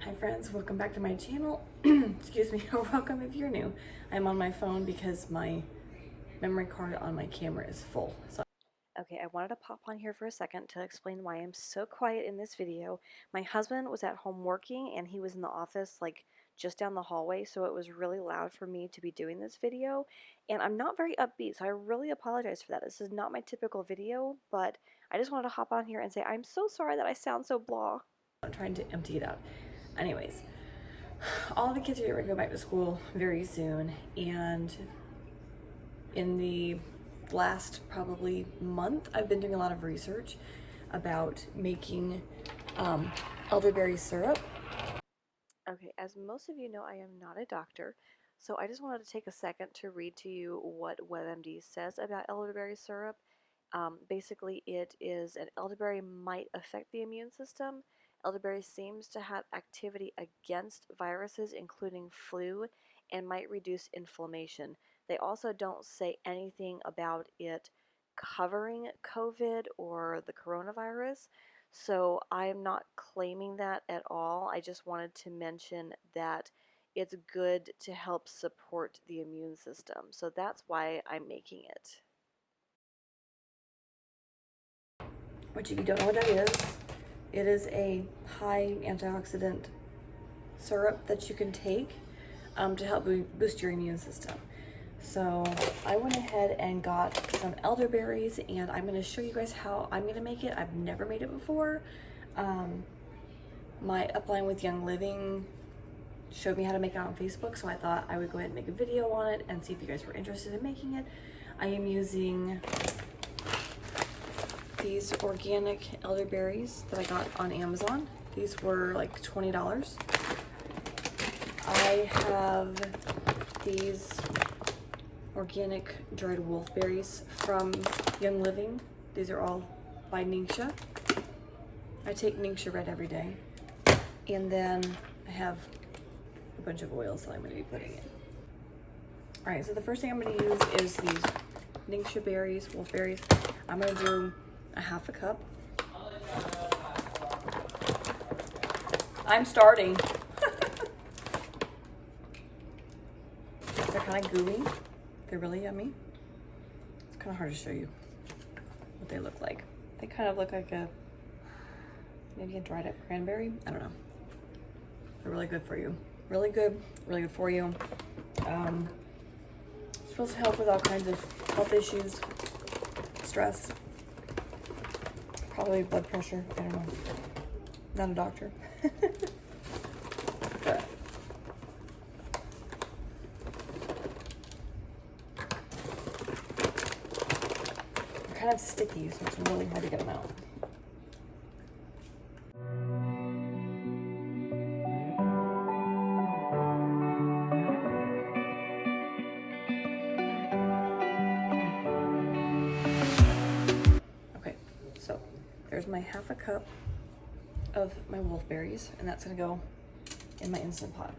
Hi friends, welcome back to my channel. Excuse me, or welcome if you're new. I'm on my phone because my memory card on my camera is full. Okay, I wanted to pop on here for a second to explain why I'm so quiet in this video. My husband was at home working and he was in the office like just down the hallway, so it was really loud for me to be doing this video. And I'm not very upbeat, so I really apologize for that. This is not my typical video, but I just wanted to hop on here and say I'm so sorry that I sound so blah. I'm trying to empty it out. Anyways, all the kids are going to go back to school very soon, and in the last probably month I've been doing a lot of research about making elderberry syrup. Okay, as most of you know, I am not a doctor, so I just wanted to take a second to read to you what WebMD says about elderberry syrup. Basically, it is an elderberry might affect the immune system. Elderberry seems to have activity against viruses, including flu, and might reduce inflammation. They also don't say anything about it covering COVID or the coronavirus, so I'm not claiming that at all. I just wanted to mention that it's good to help support the immune system, so that's why I'm making it. Which, if you don't know what that is, it is a high antioxidant syrup that you can take to help boost your immune system. So I went ahead and got some elderberries, and I'm going to show you guys how I'm going to make it. I've never made it before. My upline with Young Living showed me how to make it on Facebook, so I thought I would go ahead and make a video on it and see if you guys were interested in making it. I am using these organic elderberries that I got on Amazon. These were like $20. I have these organic dried wolfberries from Young Living. These are all by Ningxia. I take Ningxia Red every day. And then I have a bunch of oils that I'm going to be putting in. Alright, so the first thing I'm going to use is these Ningxia berries, wolfberries. I'm going to do a half a cup. I'm starting. They're kind of gooey. They're really yummy. It's kind of hard to show you what they look like. They kind of look like maybe a dried up cranberry. I don't know. They're really good for you. Really good for you. Supposed to help with all kinds of health issues, stress, probably blood pressure. I don't know. Not a doctor. But they're kind of sticky, so it's really hard to get them out. So there's my half a cup of my wolfberries, and that's gonna go in my Instant Pot.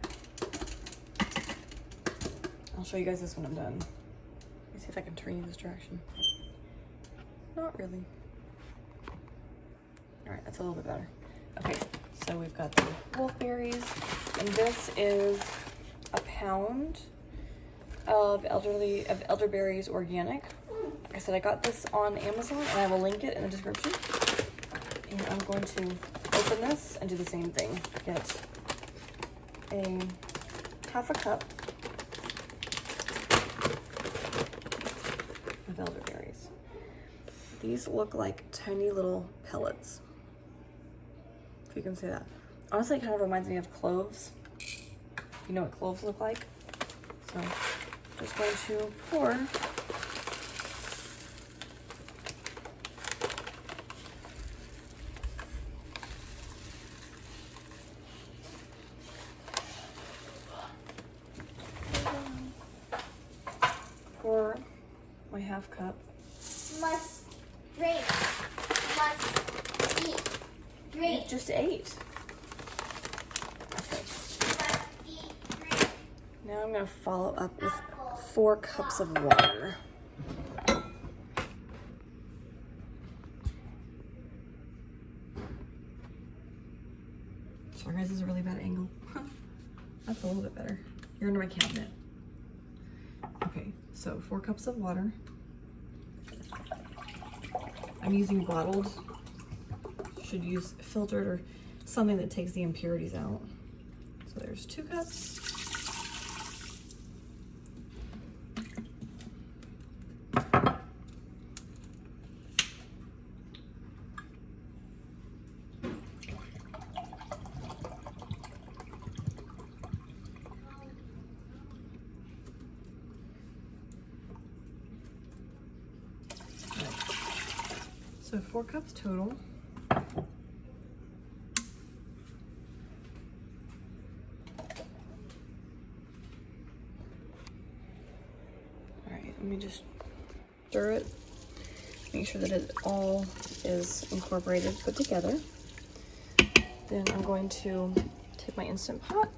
I'll show you guys this when I'm done. Let me see if I can turn you this direction. Not really. All right, that's a little bit better. Okay, so we've got the wolfberries, and this is a pound of elderberries organic. Like I said, I got this on Amazon, and I will link it in the description. And I'm going to open this and do the same thing. Get a half a cup of elderberries. These look like tiny little pellets, if you can see that. Honestly, it kind of reminds me of cloves. You know what cloves look like? So just going to pour my half cup. Must drink. Must eat. Drink. You just ate. Okay. Must eat. Drink. Now I'm going to follow up with 4 cups of water. Sorry guys, this is a really bad angle. That's a little bit better. You're under my cabinet. Okay, so 4 cups of water. I'm using bottled. Should use filtered or something that takes the impurities out. So there's 2 cups. So 4 cups total. Let me just stir it, make sure that it all is incorporated, put together. Then I'm going to take my Instant Pot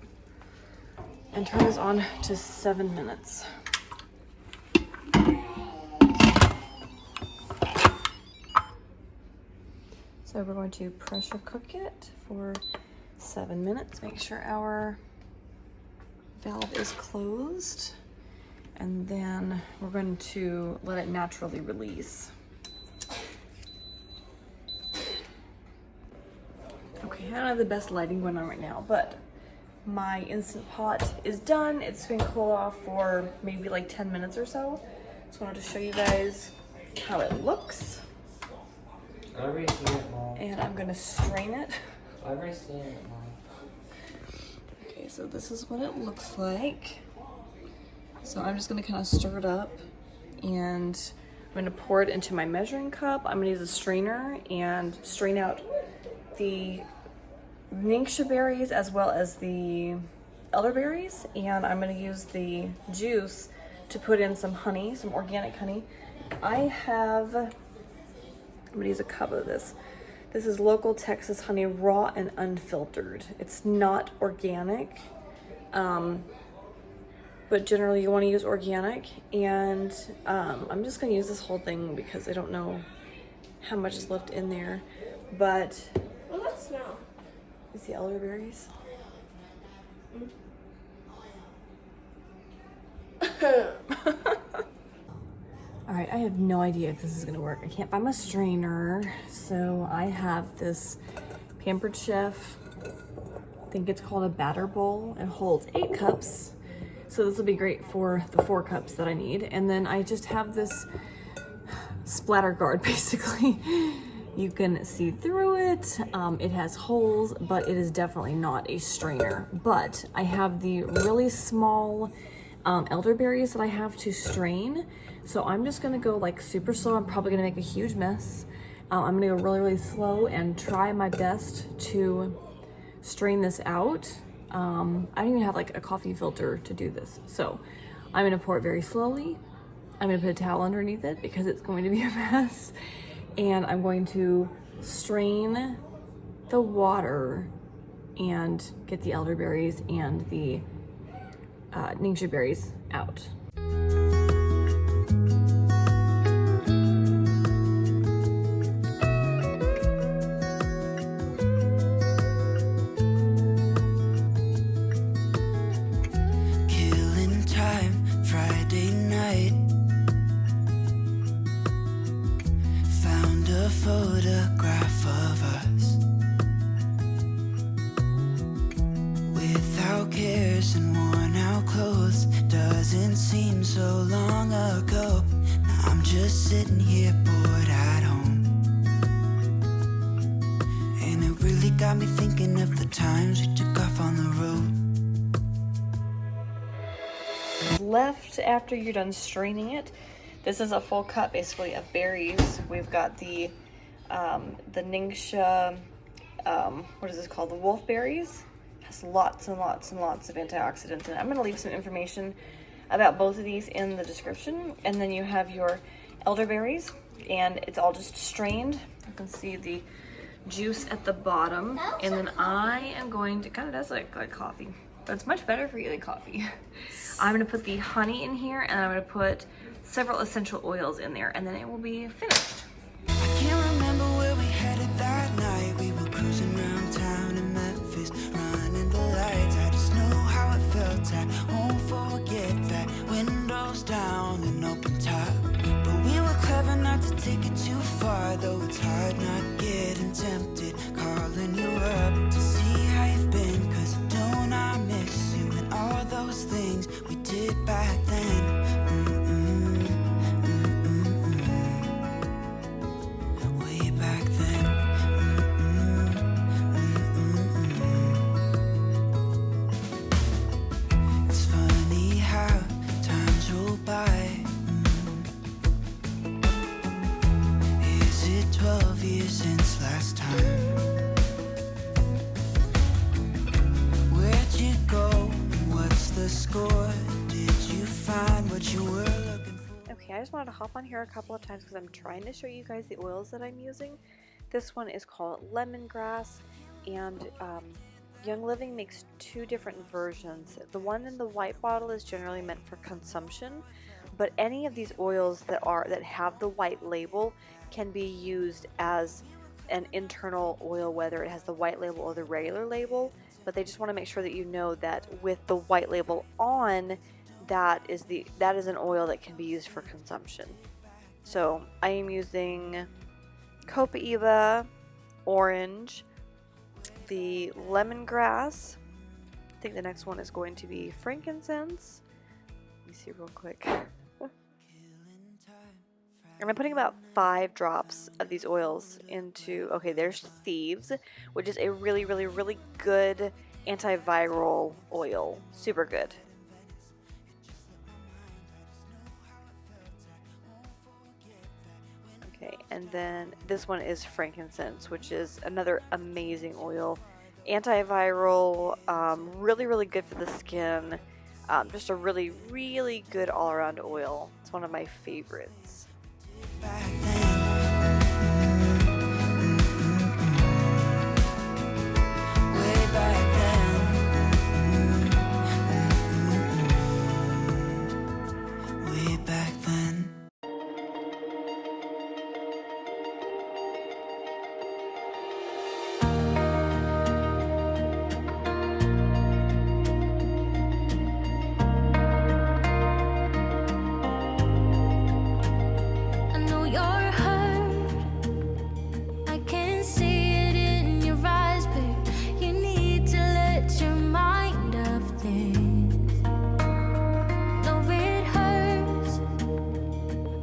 and turn this on to 7 minutes. So we're going to pressure cook it for 7 minutes. Make sure our valve is closed. And then we're going to let it naturally release. Okay, I don't have the best lighting going on right now, but my Instant Pot is done. It's been cooled off for maybe like 10 minutes or so. Just wanted to show you guys how it looks. I've already seen it, Mom. And I'm gonna strain it. I've already seen it, Mom. Okay, so this is what it looks like. So I'm just gonna kind of stir it up and I'm gonna pour it into my measuring cup. I'm gonna use a strainer and strain out the Ningxia berries as well as the elderberries. And I'm gonna use the juice to put in some honey, some organic honey. I'm gonna use a cup of this. This is local Texas honey, raw and unfiltered. It's not organic. But generally you want to use organic, and I'm just going to use this whole thing because I don't know how much is left in there. But What does that smell? it's the elderberries. All right, I have no idea if this is going to work. I can't find my strainer, so I have this Pampered Chef, I think it's called a batter bowl. It holds 8 cups. So this will be great for the 4 cups that I need. And then I just have this splatter guard, basically. You can see through it. It has holes, but it is definitely not a strainer. But I have the really small elderberries that I have to strain. So I'm just gonna go like super slow. I'm probably gonna make a huge mess. I'm gonna go really, really slow and try my best to strain this out. I don't even have like a coffee filter to do this. So I'm gonna pour it very slowly. I'm gonna put a towel underneath it because it's going to be a mess. And I'm going to strain the water and get the elderberries and the Ningxia berries out. Photograph of us without cares and worn out clothes. Doesn't seem so long ago. Now I'm just sitting here bored at home, and it really got me thinking of the times we took off on the road. Left after you're done straining it, this is a full cup basically of berries. We've got the Ningxia, what is this called? The wolfberries. Has lots and lots and lots of antioxidants in it. I'm gonna leave some information about both of these in the description. And then you have your elderberries, and it's all just strained. You can see the juice at the bottom. And then I am going to, kind of does like coffee, but it's much better for you than coffee. I'm gonna put the honey in here, and I'm gonna put several essential oils in there, and then it will be finished. I can't remember where we headed that night. We were cruising around town in Memphis. though it's hard not getting tempted, calling you up to see how you've been. 'Cause don't I miss you and all those things we did back then. Way back then. It's funny how times roll by. Is it 12 years since last time? Where'd you go? What's the score? Did you find what you were looking for? Okay, I just wanted to hop on here a couple of times because I'm trying to show you guys the oils that I'm using. This one is called lemongrass, and Young Living makes two different versions. The one in the white bottle is generally meant for consumption, but any of these oils that have the white label can be used as an internal oil, whether it has the white label or the regular label. But they just want to make sure that you know that with the white label on, that is an oil that can be used for consumption. So I am using Copaiba orange, the lemongrass. I think the next one is going to be frankincense. Let me see real quick. And I'm putting about 5 drops of these oils into, okay, there's Thieves, which is a really, really, really good antiviral oil. Super good. Okay, and then this one is frankincense, which is another amazing oil. Antiviral, really, really good for the skin. Just a really, really good all-around oil. It's one of my favorites. Back then. Way back then. Way back then. I know you're hurt. I can see it in your eyes, babe. You need to let your mind off things. No, it hurts.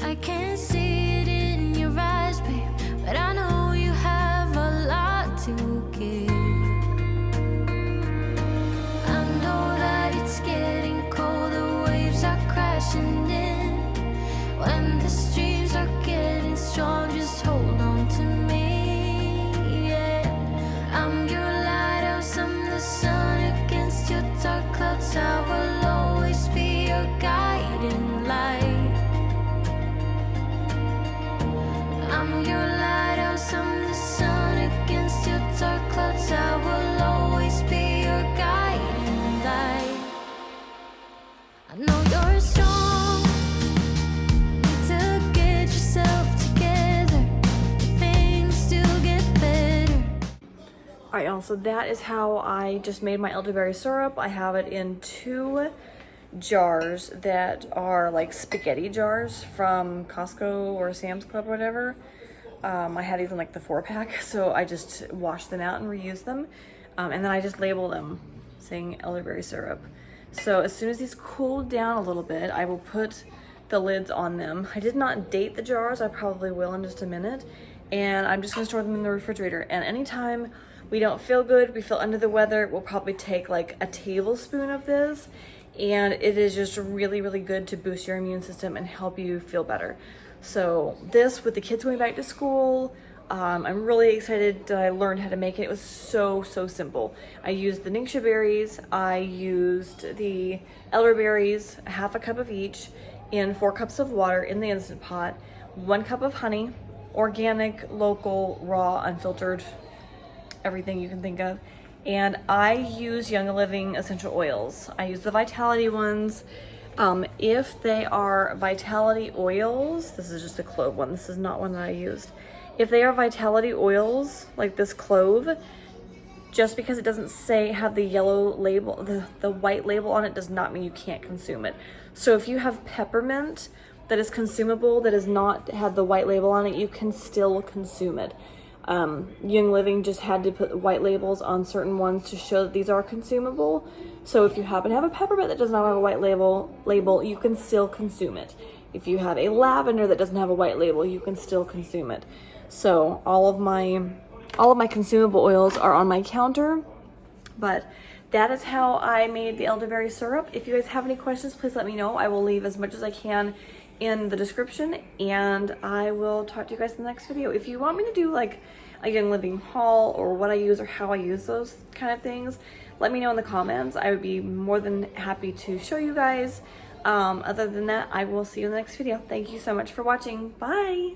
I can see it in your eyes, babe. But I know you have a lot to give. I know that it's getting cold, the waves are crashing in. When the streams are getting strong, just hold on to me, yeah. I'm your lighthouse, I'm the sun against your dark clouds. I will always be your guiding light. I'm your lighthouse, I'm the sun against your dark clouds. I will always be your guiding light. I know you're strong. Need to get yourself together. Things still get better. Alright, y'all, so that is how I just made my elderberry syrup. I have it in 2 jars that are like spaghetti jars from Costco or Sam's Club or whatever. I had these in like the 4-pack, so I just washed them out and reused them. And then I just label them saying elderberry syrup. So as soon as these cool down a little bit, I will put the lids on them. I did not date the jars. I probably will in just a minute. And I'm just gonna store them in the refrigerator. And anytime we don't feel good, we feel under the weather, we'll probably take like a tablespoon of this. And it is just really, really good to boost your immune system and help you feel better. So this, with the kids going back to school, I'm really excited that I learned how to make it. It was so simple. I used the Ningxia berries, I used the elderberries, 1/2 cup of each, in 4 cups of water in the Instant Pot, 1 cup of honey, organic, local, raw, unfiltered, everything you can think of. And I use Young Living essential oils. I use the Vitality ones. If they are Vitality oils, this is just a clove one, this is not one that I used. If they are Vitality oils, like this clove, just because it doesn't have the yellow label, the white label on it, does not mean you can't consume it. So if you have peppermint that is consumable, that has not had the white label on it, you can still consume it. Young Living just had to put white labels on certain ones to show that these are consumable. So if you happen to have a peppermint that does not have a white label, you can still consume it. If you have a lavender that doesn't have a white label, you can still consume it. So all of my consumable oils are on my counter, but that is how I made the elderberry syrup. If you guys have any questions, please let me know. I will leave as much as I can in the description, and I will talk to you guys in the next video. If you want me to do like a Young Living haul or what I use or how I use those kind of things, let me know in the comments. I would be more than happy to show you guys. Other than that, I will see you in the next video. Thank you so much for watching. Bye.